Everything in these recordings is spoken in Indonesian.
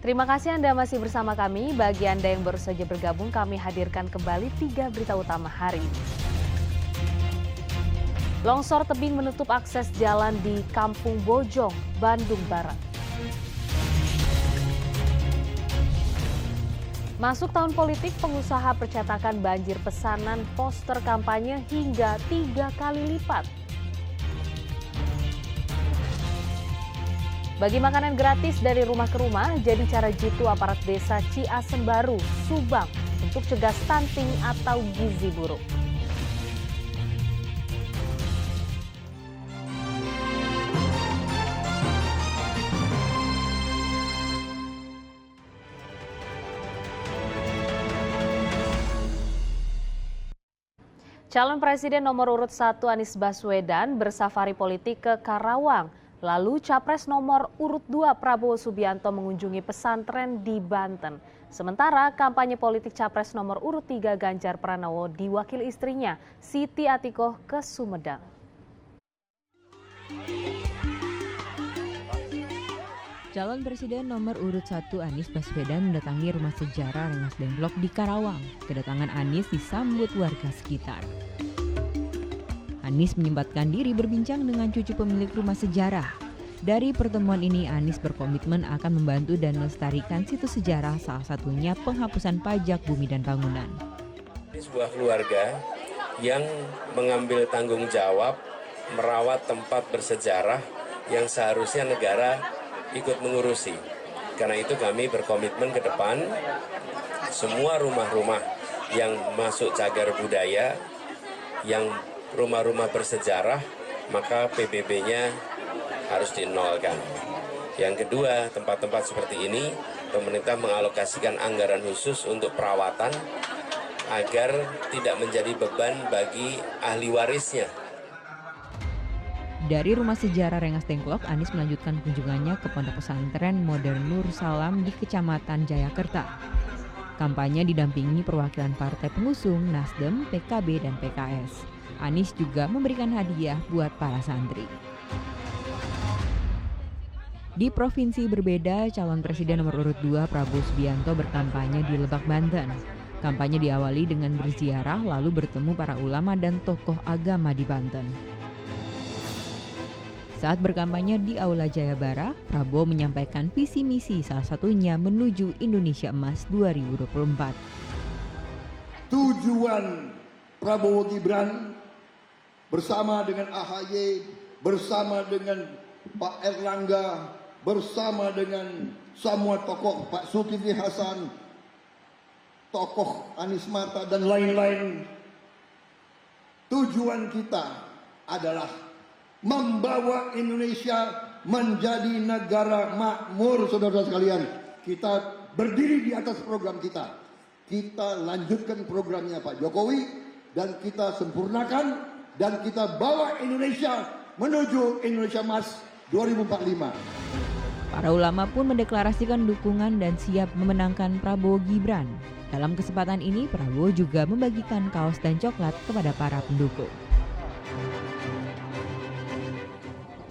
Terima kasih Anda masih bersama kami. Bagi Anda yang baru saja bergabung, kami hadirkan kembali 3 berita utama hari ini. Longsor tebing menutup akses jalan di Kampung Bojong, Bandung Barat. Masuk tahun politik, pengusaha percetakan banjir pesanan poster kampanye hingga 3 kali lipat. Bagi makanan gratis dari rumah ke rumah, jadi cara jitu aparat desa Ciasem Baru, Subang untuk cegah stunting atau gizi buruk. Calon Presiden nomor urut 1 Anies Baswedan bersafari politik ke Karawang. Lalu Capres nomor urut 2 Prabowo Subianto mengunjungi pesantren di Banten. Sementara kampanye politik Capres nomor urut 3 Ganjar Pranowo diwakili istrinya Siti Atikoh ke Sumedang. Calon Presiden nomor urut 1 Anies Baswedan mendatangi rumah sejarah Rengas Dengklok di Karawang. Kedatangan Anies disambut warga sekitar. Anies menyempatkan diri berbincang dengan cucu pemilik rumah sejarah. Dari pertemuan ini, Anies berkomitmen akan membantu dan melestarikan situs sejarah, salah satunya penghapusan pajak bumi dan bangunan. Ini sebuah keluarga yang mengambil tanggung jawab merawat tempat bersejarah yang seharusnya negara ikut mengurusi. Karena itu kami berkomitmen ke depan semua rumah-rumah yang masuk cagar budaya, yang rumah-rumah bersejarah, maka PBB-nya harus dinolkan. Yang kedua, tempat-tempat seperti ini, pemerintah mengalokasikan anggaran khusus untuk perawatan agar tidak menjadi beban bagi ahli warisnya. Dari rumah sejarah Rengas Dengklok, Anies melanjutkan kunjungannya ke pondok pesantren Modern Nur Salam di Kecamatan Jayakerta. Kampanye didampingi perwakilan partai pengusung Nasdem, PKB, dan PKS. Anies juga memberikan hadiah buat para santri. Di provinsi berbeda, calon presiden nomor urut 2 Prabowo Subianto berkampanye di Lebak, Banten. Kampanye diawali dengan berziarah lalu bertemu para ulama dan tokoh agama di Banten. Saat berkampanye di Aula Jayabara, Prabowo menyampaikan visi misi, salah satunya menuju Indonesia Emas 2024. Tujuan Prabowo Gibran bersama dengan AHY, bersama dengan Pak Erlangga, bersama dengan semua tokoh Pak Zulkifli Hasan, tokoh Anies Mata dan lain-lain. Tujuan kita adalah membawa Indonesia menjadi negara makmur, saudara-saudara sekalian. Kita berdiri di atas program kita. Kita lanjutkan programnya Pak Jokowi dan kita sempurnakan dan kita bawa Indonesia menuju Indonesia Emas 2045. Para ulama pun mendeklarasikan dukungan dan siap memenangkan Prabowo Gibran. Dalam kesempatan ini, Prabowo juga membagikan kaos dan coklat kepada para pendukung.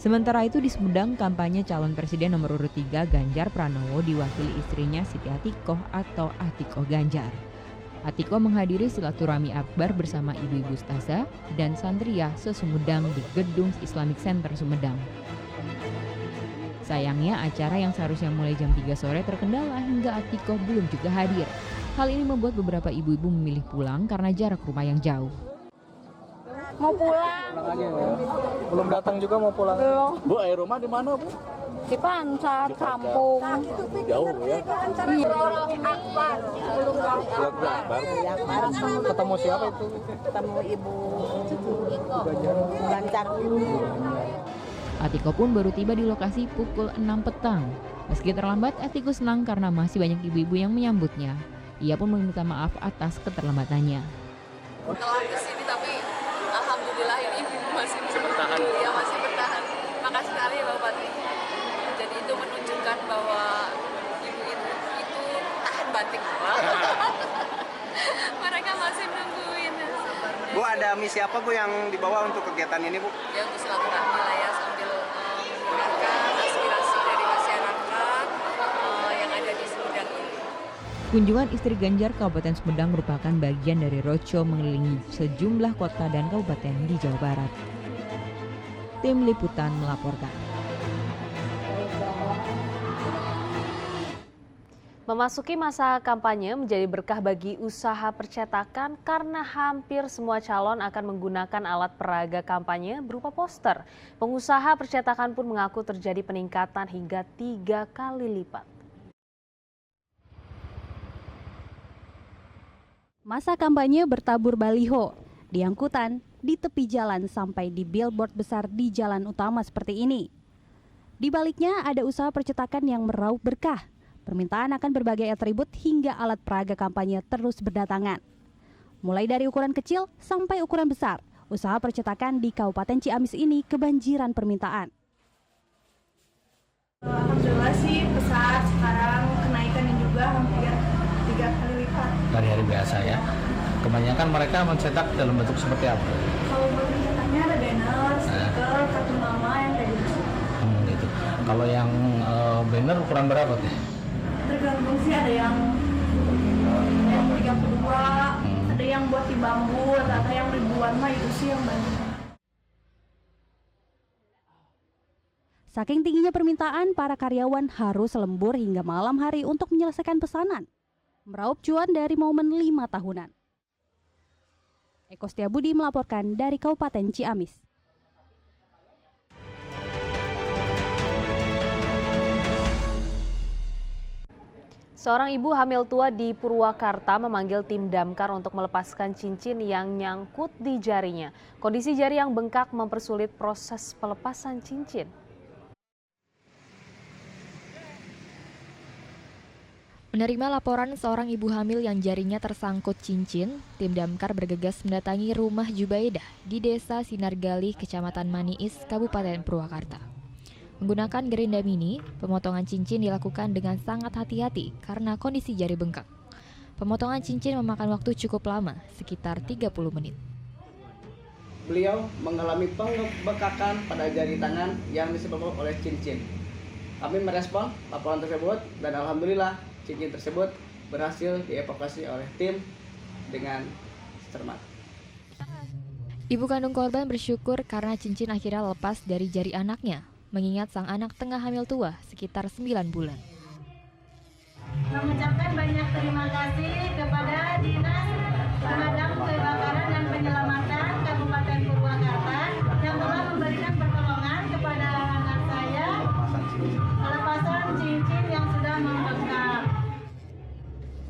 Sementara itu di Sumedang, kampanye calon presiden nomor urut 3 Ganjar Pranowo diwakili istrinya Siti Atikoh atau Atikoh Ganjar. Atikoh menghadiri silaturahmi akbar bersama ibu-ibu Ustazah dan Santriah se-Sumedang di Gedung Islamic Center Sumedang. Sayangnya acara yang seharusnya mulai jam 3 sore terkendala hingga Atikoh belum juga hadir. Hal ini membuat beberapa ibu-ibu memilih pulang karena jarak rumah yang jauh. Mau pulang. Belum datang juga mau pulang. Belum. Bu, air rumah di mana, Bu? Di Pansat, kampung. Jauh ya. Ketemu siapa itu? Ketemu Ibu Ganjar. Atikoh pun baru tiba di lokasi pukul 6 petang. Meski terlambat, Atikoh senang karena masih banyak ibu-ibu yang menyambutnya. Ia pun meminta maaf atas keterlambatannya. Telat kesini tapi alhamdulillah ini masih bertahan. Iya, masih bertahan. Makasih sekali ya Bapak Patri. Jadi itu menunjukkan bahwa ibu itu tahan batik. Mereka masih nungguin. Bu, ada misi apa Bu yang dibawa untuk kegiatan ini Bu? Ya untuk silaturahmi lah ya, sambil mendengarkan aspirasi dari masyarakat yang ada di Kunjungan istri Ganjar Kabupaten Sumedang merupakan bagian dari roadshow mengelilingi sejumlah kota dan kabupaten di Jawa Barat. Tim Liputan melaporkan. Memasuki masa kampanye menjadi berkah bagi usaha percetakan karena hampir semua calon akan menggunakan alat peraga kampanye berupa poster. Pengusaha percetakan pun mengaku terjadi peningkatan hingga 3 kali lipat. Masa kampanye bertabur baliho, di angkutan, di tepi jalan sampai di billboard besar di jalan utama seperti ini. Di baliknya ada usaha percetakan yang meraup berkah. Permintaan akan berbagai atribut hingga alat peraga kampanye terus berdatangan. Mulai dari ukuran kecil sampai ukuran besar, usaha percetakan di Kabupaten Ciamis ini kebanjiran permintaan. Alhamdulillah sih besar, sekarang kenaikannya juga hampir 3 kali lipat. Dari hari biasa ya. Kebanyakan mereka mencetak dalam bentuk seperti apa? Kalau buat mencetaknya ada banner, stiker, kartu nama yang kayak gitu. Gitu. Kalau yang banner ukuran berapa tuh? Tergantung sih, ada yang 32, ada yang buat di bambu, ada yang ribuan mah itu sih yang banyak. Saking tingginya permintaan, para karyawan harus lembur hingga malam hari untuk menyelesaikan pesanan. Meraup cuan dari momen 5 tahunan. Eko Setiabudi melaporkan dari Kabupaten Ciamis. Seorang ibu hamil tua di Purwakarta memanggil tim damkar untuk melepaskan cincin yang nyangkut di jarinya. Kondisi jari yang bengkak mempersulit proses pelepasan cincin. Menerima laporan seorang ibu hamil yang jarinya tersangkut cincin, tim damkar bergegas mendatangi rumah Jubaidah di Desa Sinargali, Kecamatan Maniis, Kabupaten Purwakarta. Menggunakan gerinda mini, pemotongan cincin dilakukan dengan sangat hati-hati karena kondisi jari bengkak. Pemotongan cincin memakan waktu cukup lama, sekitar 30 menit. Beliau mengalami pembengkakan pada jari tangan yang disebabkan oleh cincin. Kami merespon laporan tersebut dan alhamdulillah cincin tersebut berhasil dievakuasi oleh tim dengan cermat. Ibu kandung korban bersyukur karena cincin akhirnya lepas dari jari anaknya, mengingat sang anak tengah hamil tua sekitar 9 bulan. Mengucapkan banyak terima kasih kepada Dinas Pemadam Kebakaran dan Penyelamatan Kabupaten Purwakarta yang telah memberikan pertolongan kepada anak saya pelepasan cincin yang sudah membengkak.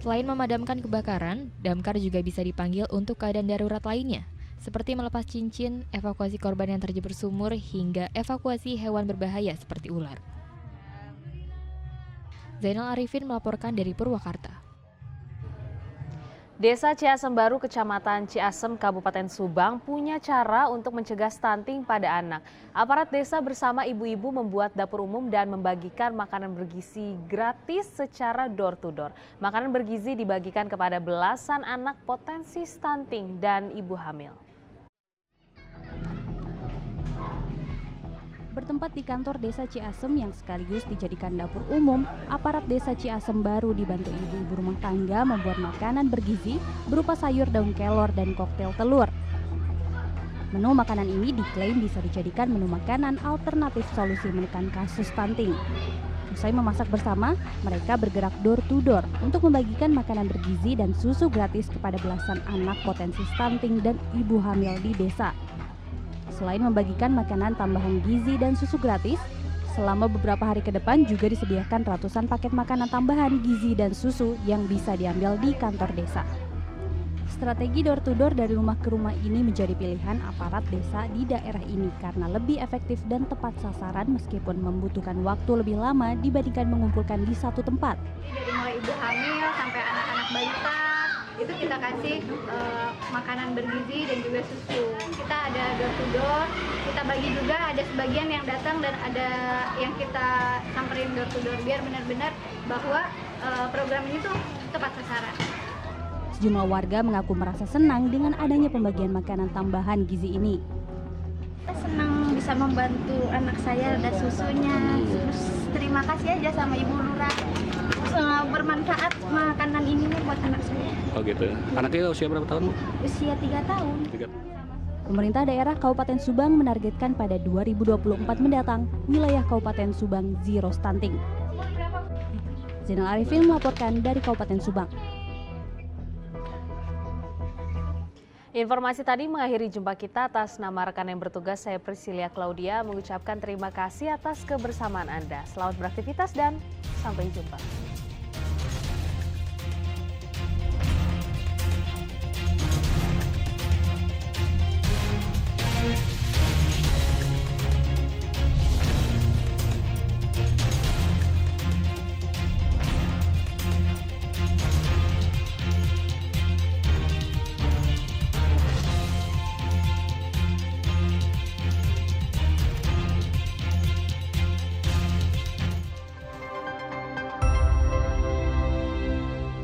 Selain memadamkan kebakaran, damkar juga bisa dipanggil untuk keadaan darurat lainnya, seperti melepas cincin, evakuasi korban yang terjebak sumur, hingga evakuasi hewan berbahaya seperti ular. Zainal Arifin melaporkan dari Purwakarta. Desa Ciasem Baru, Kecamatan Ciasem, Kabupaten Subang punya cara untuk mencegah stunting pada anak. Aparat desa bersama ibu-ibu membuat dapur umum dan membagikan makanan bergizi gratis secara door to door. Makanan bergizi dibagikan kepada belasan anak potensi stunting dan ibu hamil. Bertempat di kantor desa Ciasem yang sekaligus dijadikan dapur umum, aparat desa Ciasem Baru dibantu ibu-ibu rumah tangga membuat makanan bergizi berupa sayur daun kelor dan koktail telur. Menu makanan ini diklaim bisa dijadikan menu makanan alternatif solusi menekan kasus stunting. Usai memasak bersama, mereka bergerak door to door untuk membagikan makanan bergizi dan susu gratis kepada belasan anak potensi stunting dan ibu hamil di desa. Selain membagikan makanan tambahan gizi dan susu gratis, selama beberapa hari ke depan juga disediakan ratusan paket makanan tambahan gizi dan susu yang bisa diambil di kantor desa. Strategi door to door dari rumah ke rumah ini menjadi pilihan aparat desa di daerah ini karena lebih efektif dan tepat sasaran meskipun membutuhkan waktu lebih lama dibandingkan mengumpulkan di satu tempat. Dari mulai ibu hamil sampai anak-anak balita, itu kita kasih makanan bergizi dan juga susu. Kita ada door to door, kita bagi juga, ada sebagian yang datang dan ada yang kita samperin door to door biar benar-benar bahwa program ini tuh tepat sasaran. Sejumlah warga mengaku merasa senang dengan adanya pembagian makanan tambahan gizi ini. Saya senang bisa membantu anak saya ada susunya. Terus terima kasih aja sama Ibu Lurah bermanfaat makanan ini buat anak saya. Oh gitu. Anaknya usia berapa tahun, Bu? Usia 3 tahun. Pemerintah daerah Kabupaten Subang menargetkan pada 2024 mendatang wilayah Kabupaten Subang zero stunting. Zainal Arifin melaporkan dari Kabupaten Subang. Informasi tadi mengakhiri jumpa kita. Atas nama rekan yang bertugas, saya Priscilia Claudia mengucapkan terima kasih atas kebersamaan Anda. Selamat beraktivitas dan sampai jumpa.